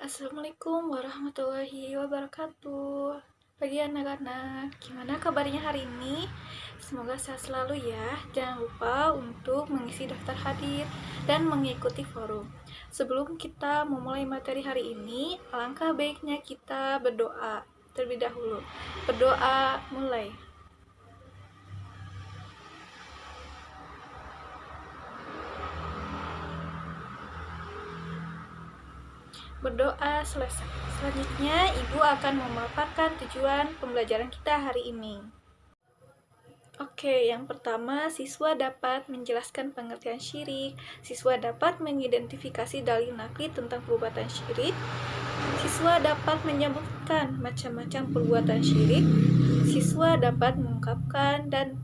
Assalamualaikum warahmatullahi wabarakatuh. Pagi anak-anak, gimana kabarnya hari ini? Semoga sehat selalu ya. Jangan lupa untuk mengisi daftar hadir dan mengikuti forum. Sebelum kita memulai materi hari ini, alangkah baiknya kita berdoa terlebih dahulu. Berdoa mulai. Berdoa selesai. Selanjutnya, Ibu akan memaparkan tujuan pembelajaran kita hari ini. Oke, yang pertama, siswa dapat menjelaskan pengertian syirik, siswa dapat mengidentifikasi dalil nakli tentang perbuatan syirik, siswa dapat menyebutkan macam-macam perbuatan syirik, siswa dapat mengungkapkan dan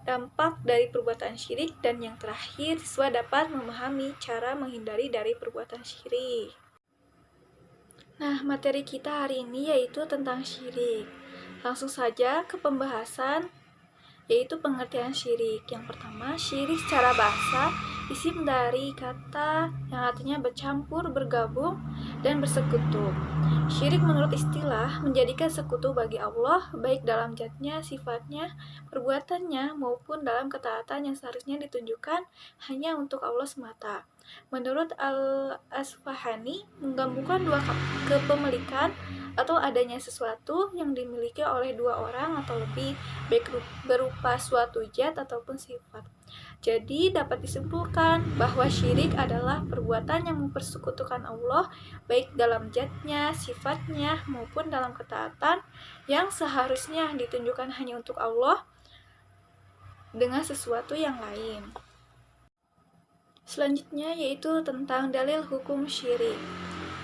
dampak dari perbuatan syirik, dan yang terakhir, siswa dapat memahami cara menghindari dari perbuatan syirik. Nah, materi kita hari ini yaitu tentang syirik. Langsung saja ke pembahasan, yaitu pengertian syirik. Yang pertama, syirik secara bahasa isim dari kata yang artinya bercampur, bergabung, dan bersekutu. Syirik menurut istilah menjadikan sekutu bagi Allah, baik dalam zatnya, sifatnya, perbuatannya, maupun dalam ketaatan yang seharusnya ditunjukkan hanya untuk Allah semata. Menurut Al-Asfahani, menggabungkan dua kepemilikan atau adanya sesuatu yang dimiliki oleh dua orang atau lebih, baik berupa suatu zat ataupun sifat. Jadi dapat disimpulkan bahwa syirik adalah perbuatan yang mempersekutukan Allah baik dalam zatnya, sifatnya, maupun dalam ketaatan yang seharusnya ditunjukkan hanya untuk Allah dengan sesuatu yang lain. Selanjutnya yaitu tentang dalil hukum syirik.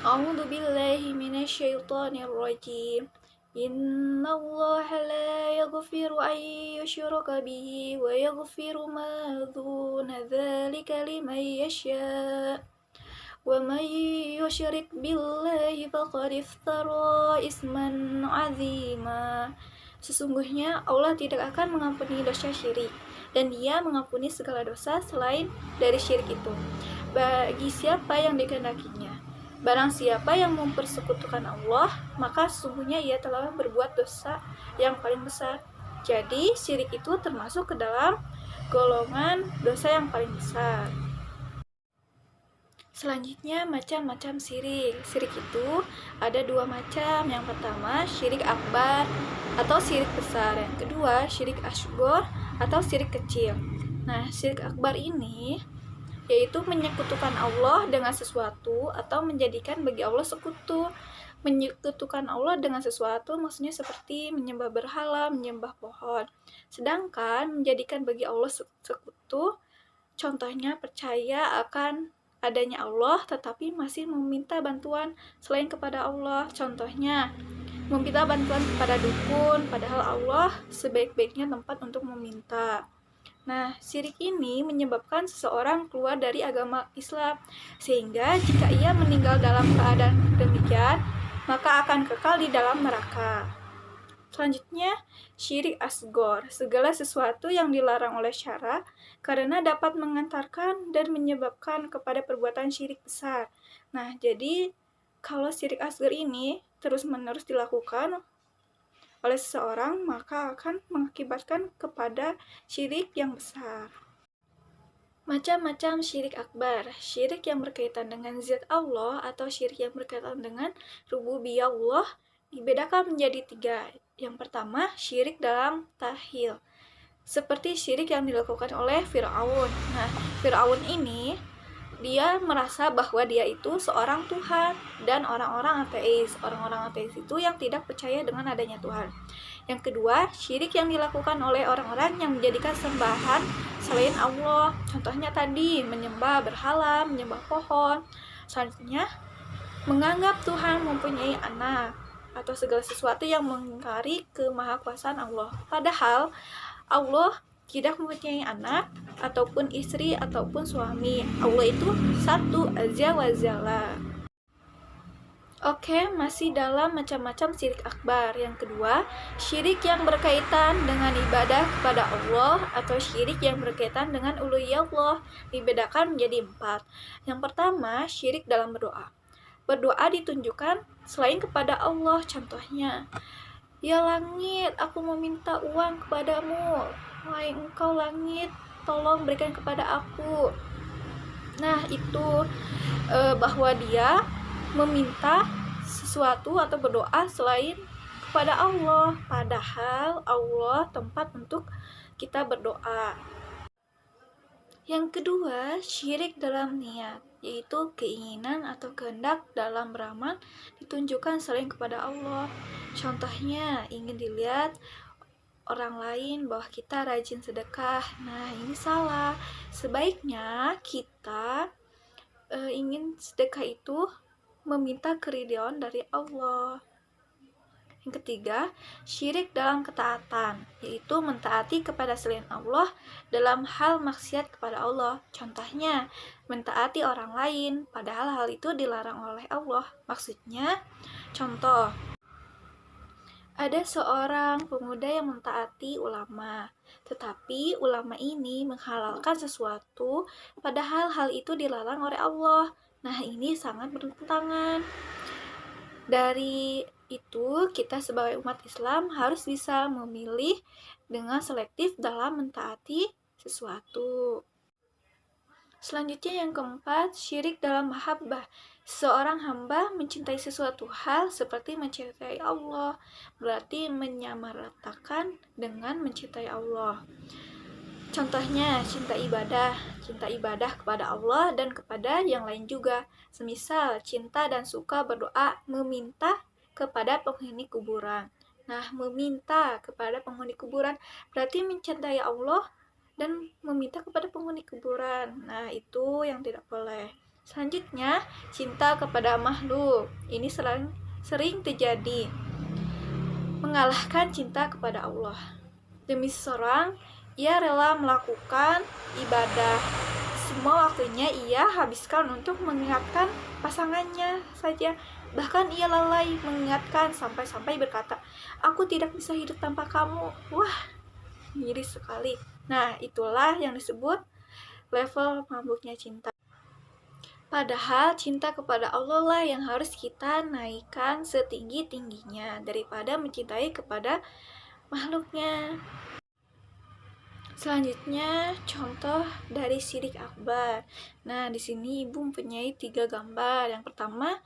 A'udzu billahi minasyaitonir rajim. Innallaha la yaghfiru an yushraka bihi wa yaghfiru ma duna dzalika liman yasha. Wa man yusyrik billahi faqad iftara isman 'azima. Sesungguhnya Allah tidak akan mengampuni dosa syirik, dan Dia mengampuni segala dosa selain dari syirik itu, bagi siapa yang dikehendakinya. Barang siapa yang mempersekutukan Allah, maka sesungguhnya ia telah berbuat dosa yang paling besar. Jadi, syirik itu termasuk ke dalam golongan dosa yang paling besar. Selanjutnya, macam-macam syirik. Syirik itu ada dua macam. Yang pertama, syirik akbar atau syirik besar. Yang kedua, syirik asghar atau syirik kecil. Nah, syirik akbar ini yaitu menyekutukan Allah dengan sesuatu atau menjadikan bagi Allah sekutu. Menyekutukan Allah dengan sesuatu maksudnya seperti menyembah berhala, menyembah pohon. Sedangkan menjadikan bagi Allah sekutu, contohnya percaya akan adanya Allah tetapi masih meminta bantuan selain kepada Allah. Contohnya meminta bantuan kepada dukun, padahal Allah sebaik-baiknya tempat untuk meminta. Nah, syirik ini menyebabkan seseorang keluar dari agama Islam, sehingga jika ia meninggal dalam keadaan demikian, maka akan kekal di dalam neraka. Selanjutnya, syirik asghar, segala sesuatu yang dilarang oleh syara karena dapat mengantarkan dan menyebabkan kepada perbuatan syirik besar. Nah, jadi kalau syirik asghar ini terus-menerus dilakukan oleh seseorang, maka akan mengakibatkan kepada syirik yang besar. Macam-macam syirik akbar, syirik yang berkaitan dengan zat Allah atau syirik yang berkaitan dengan rububiyah Allah dibedakan menjadi tiga. Yang pertama, syirik dalam tahil, seperti syirik yang dilakukan oleh Fir'aun. Nah, Fir'aun ini dia merasa bahwa dia itu seorang Tuhan, dan orang-orang ateis. Orang-orang ateis itu yang tidak percaya dengan adanya Tuhan. Yang kedua, syirik yang dilakukan oleh orang-orang yang menjadikan sembahan selain Allah. Contohnya tadi, menyembah berhala, menyembah pohon. Selanjutnya, menganggap Tuhan mempunyai anak atau segala sesuatu yang mengingkari kemahakuasaan Allah. Padahal Allah tidak mempunyai anak ataupun istri ataupun suami. Allah itu satu, azza wa jalla. Oke, masih dalam macam-macam syirik akbar. Yang kedua, syirik yang berkaitan dengan ibadah kepada Allah atau syirik yang berkaitan dengan uluhiyah Allah dibedakan menjadi 4. Yang pertama, syirik dalam berdoa. berdoa ditunjukkan selain kepada Allah. Contohnya, ya langit, aku meminta uang kepadamu. Wahai engkau langit, tolong berikan kepada aku. Nah, itu bahwa dia meminta sesuatu atau berdoa selain kepada Allah, padahal Allah tempat untuk kita berdoa. Yang kedua, syirik dalam niat, yaitu keinginan atau kehendak dalam beramal ditunjukkan selain kepada Allah. Contohnya, ingin dilihat orang lain bahwa kita rajin sedekah. Nah, ini salah. Sebaiknya kita ingin sedekah itu meminta keridhaan dari Allah. Yang ketiga, syirik dalam ketaatan, yaitu mentaati kepada selain Allah dalam hal maksiat kepada Allah. Contohnya, mentaati orang lain, padahal hal itu dilarang oleh Allah. Maksudnya, contoh, ada seorang pemuda yang mentaati ulama, tetapi ulama ini menghalalkan sesuatu, padahal hal itu dilarang oleh Allah. Nah, ini sangat bertentangan. Dari itu, kita sebagai umat Islam harus bisa memilih dengan selektif dalam mentaati sesuatu. Selanjutnya yang keempat, syirik dalam mahabbah. Seorang hamba mencintai sesuatu hal seperti mencintai Allah, berarti menyamaratakan dengan mencintai Allah. Contohnya, cinta ibadah kepada Allah dan kepada yang lain juga. Semisal, cinta dan suka berdoa meminta kepada penghuni kuburan. Nah, meminta kepada penghuni kuburan berarti mencintai Allah dan meminta kepada penghuni kuburan. Nah, itu yang tidak boleh. Selanjutnya, cinta kepada makhluk. Ini sering terjadi. Mengalahkan cinta kepada Allah. Demi seseorang, ia rela melakukan ibadah. Semua waktunya ia habiskan untuk mengingatkan pasangannya saja. Bahkan ia lalai mengingatkan sampai-sampai berkata, "Aku tidak bisa hidup tanpa kamu." Wah, miris sekali. Nah, itulah yang disebut level mabuknya cinta. Padahal cinta kepada Allah lah yang harus kita naikkan setinggi-tingginya daripada mencintai kepada makhluknya. Selanjutnya, contoh dari syirik akbar. Nah, di sini ibu mempunyai 3 gambar. Yang pertama,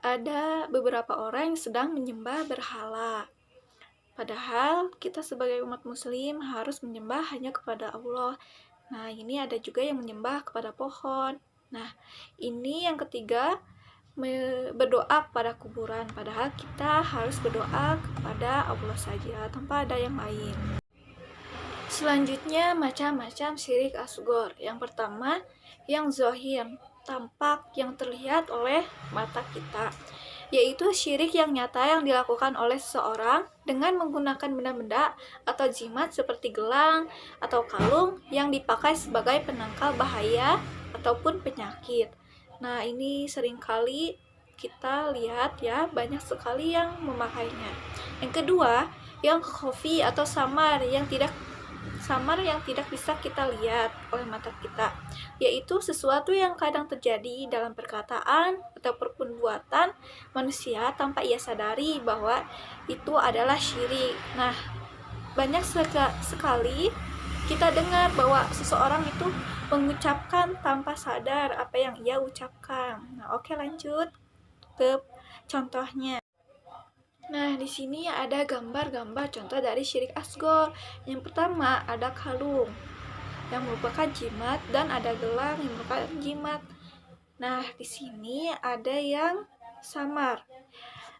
ada beberapa orang yang sedang menyembah berhala. Padahal kita sebagai umat muslim harus menyembah hanya kepada Allah. Nah, ini ada juga yang menyembah kepada pohon. Nah, ini yang ketiga, berdoa kepada kuburan. Padahal kita harus berdoa kepada Allah saja tanpa ada yang lain. Selanjutnya, macam-macam syirik asghar. Yang pertama, yang zahir, tampak, yang terlihat oleh mata kita, yaitu syirik yang nyata yang dilakukan oleh seseorang dengan menggunakan benda-benda atau jimat seperti gelang atau kalung yang dipakai sebagai penangkal bahaya ataupun penyakit. Nah, ini seringkali kita lihat ya, banyak sekali yang memakainya. Yang kedua, yang khafi atau samar yang tidak bisa kita lihat oleh mata kita, yaitu sesuatu yang kadang terjadi dalam perkataan atau perbuatan manusia tanpa ia sadari bahwa itu adalah syirik. Nah, banyak sekali kita dengar bahwa seseorang itu mengucapkan tanpa sadar apa yang ia ucapkan. Nah, oke, lanjut ke contohnya. Nah, di sini ada gambar-gambar contoh dari syirik asghar. Yang pertama, ada kalung yang merupakan jimat dan ada gelang yang merupakan jimat. Nah, di sini ada yang samar.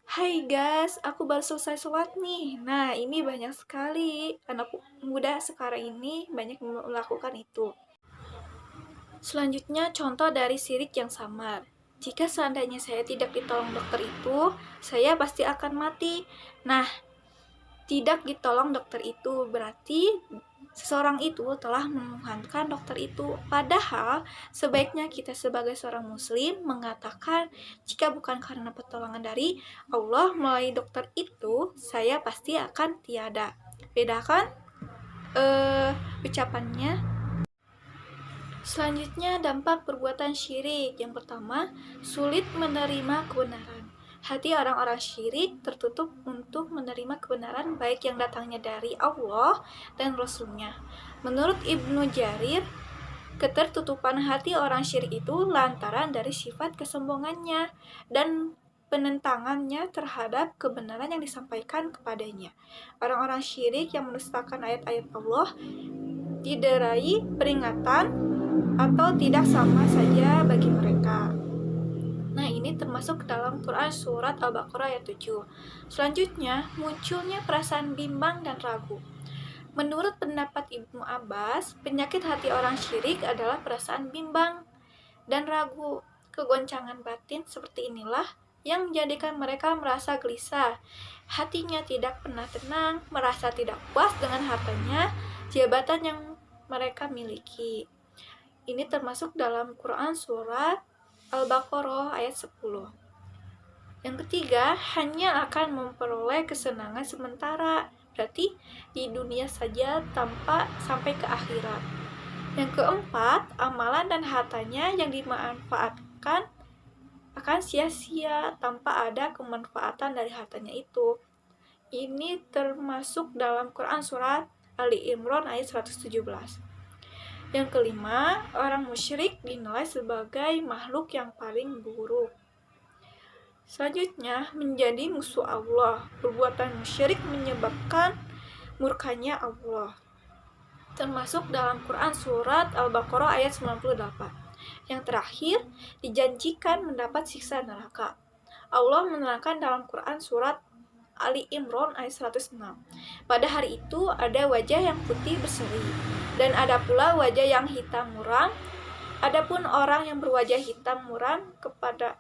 "Hai guys, aku baru selesai sholat nih." Nah, ini banyak sekali anak muda sekarang ini banyak melakukan itu. Selanjutnya, contoh dari syirik yang samar. Jika seandainya saya tidak ditolong dokter itu, saya pasti akan mati. Nah, tidak ditolong dokter itu berarti seseorang itu telah menuhankan dokter itu. Padahal sebaiknya kita sebagai seorang muslim mengatakan, jika bukan karena pertolongan dari Allah melalui dokter itu, saya pasti akan tiada. Bedakan ucapannya. Selanjutnya, dampak perbuatan syirik. Yang pertama, sulit menerima kebenaran. Hati orang-orang syirik tertutup untuk menerima kebenaran baik yang datangnya dari Allah dan Rasul-Nya. Menurut Ibnu Jarir, ketertutupan hati orang syirik itu lantaran dari sifat kesombongannya dan penentangannya terhadap kebenaran yang disampaikan kepadanya. Orang-orang syirik yang mendustakan ayat-ayat Allah diderai peringatan atau tidak sama saja bagi mereka. Nah, ini termasuk dalam Quran Surat Al-Baqarah ayat 7. Selanjutnya, munculnya perasaan bimbang dan ragu. Menurut pendapat Ibnu Abbas, penyakit hati orang syirik adalah perasaan bimbang dan ragu. Kegoncangan batin seperti inilah yang menjadikan mereka merasa gelisah. Hatinya tidak pernah tenang, merasa tidak puas dengan hartanya, jabatan yang mereka miliki. Ini termasuk dalam Quran Surat Al-Baqarah ayat 10. Yang ketiga, hanya akan memperoleh kesenangan sementara, berarti di dunia saja tanpa sampai ke akhirat. Yang keempat, amalan dan hartanya yang dimanfaatkan akan sia-sia tanpa ada kemanfaatan dari hartanya itu. Ini termasuk dalam Quran Surat Ali Imran ayat 117. Yang kelima, orang musyrik dinilai sebagai makhluk yang paling buruk. Selanjutnya, menjadi musuh Allah. Perbuatan musyrik menyebabkan murkanya Allah. Termasuk dalam Quran Surat Al-Baqarah ayat 98. Yang terakhir, dijanjikan mendapat siksa neraka. Allah menerangkan dalam Quran Surat Ali Imran ayat 106. Pada hari itu ada wajah yang putih berseri, dan ada pula wajah yang hitam muram. Adapun orang yang berwajah hitam muram, kepada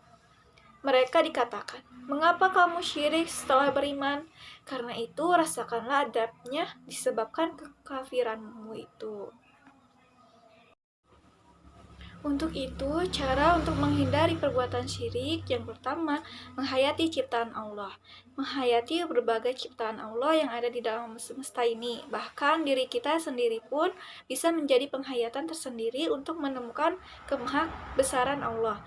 mereka dikatakan, "Mengapa kamu syirik setelah beriman? Karena itu rasakanlah adabnya disebabkan kekafiranmu itu." Untuk itu, cara untuk menghindari perbuatan syirik yang pertama, menghayati ciptaan Allah. Menghayati berbagai ciptaan Allah yang ada di dalam semesta ini. Bahkan diri kita sendiri pun bisa menjadi penghayatan tersendiri untuk menemukan kemahabesaran Allah.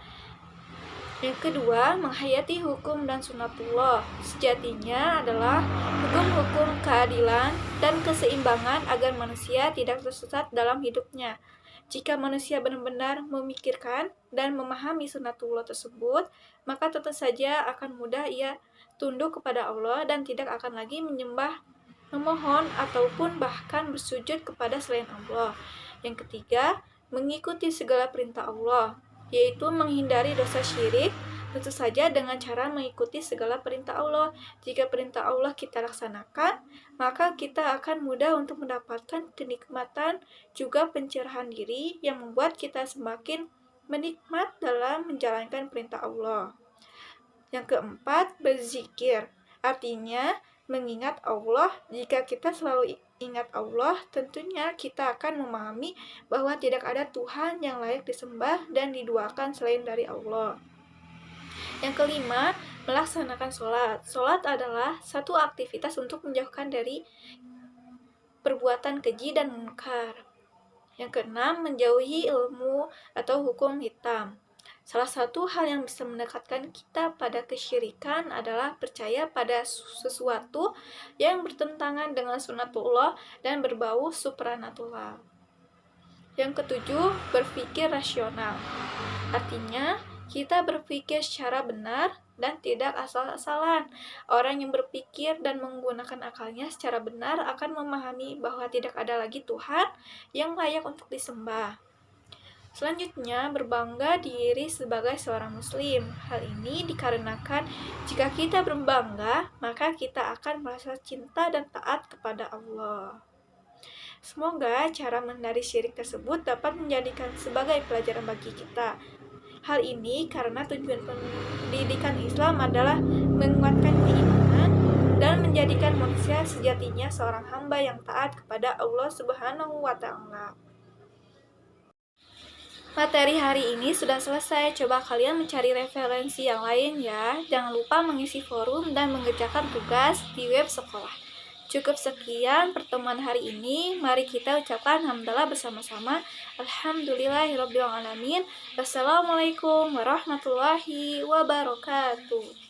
Yang kedua, menghayati hukum dan sunatullah. Sejatinya adalah hukum-hukum keadilan dan keseimbangan agar manusia tidak tersesat dalam hidupnya. Jika manusia benar-benar memikirkan dan memahami sunatullah tersebut, maka tentu saja akan mudah ia tunduk kepada Allah dan tidak akan lagi menyembah, memohon, ataupun bahkan bersujud kepada selain Allah. Yang ketiga, mengikuti segala perintah Allah, yaitu menghindari dosa syirik, tentu saja dengan cara mengikuti segala perintah Allah. Jika perintah Allah kita laksanakan, maka kita akan mudah untuk mendapatkan kenikmatan, juga pencerahan diri yang membuat kita semakin menikmat dalam menjalankan perintah Allah. Yang keempat, berzikir. Artinya, mengingat Allah. Jika kita selalu ingat Allah, tentunya kita akan memahami bahwa tidak ada Tuhan yang layak disembah dan diduakan selain dari Allah. Yang kelima, melaksanakan sholat. Sholat adalah satu aktivitas untuk menjauhkan dari perbuatan keji dan munkar. Yang keenam, menjauhi ilmu atau hukum hitam. Salah satu hal yang bisa mendekatkan kita pada kesyirikan adalah percaya pada sesuatu yang bertentangan dengan sunatullah dan berbau supranatural. Yang ketujuh, berpikir rasional. Artinya, kita berpikir secara benar dan tidak asal-asalan. Orang yang berpikir dan menggunakan akalnya secara benar akan memahami bahwa tidak ada lagi Tuhan yang layak untuk disembah. Selanjutnya, berbangga diri sebagai seorang muslim. Hal ini dikarenakan jika kita berbangga, maka kita akan merasa cinta dan taat kepada Allah. Semoga cara menghindari syirik tersebut dapat menjadikan sebagai pelajaran bagi kita. Hal ini karena tujuan pendidikan Islam adalah menguatkan keimanan dan menjadikan manusia sejatinya seorang hamba yang taat kepada Allah Subhanahu wa Ta'ala. Materi hari ini sudah selesai. Coba kalian mencari referensi yang lain ya. Jangan lupa mengisi forum dan mengerjakan tugas di web sekolah. Cukup sekian pertemuan hari ini. Mari kita ucapkan hamdalah bersama-sama. Alhamdulillahirobbilalamin. Wassalamualaikum warahmatullahi wabarakatuh.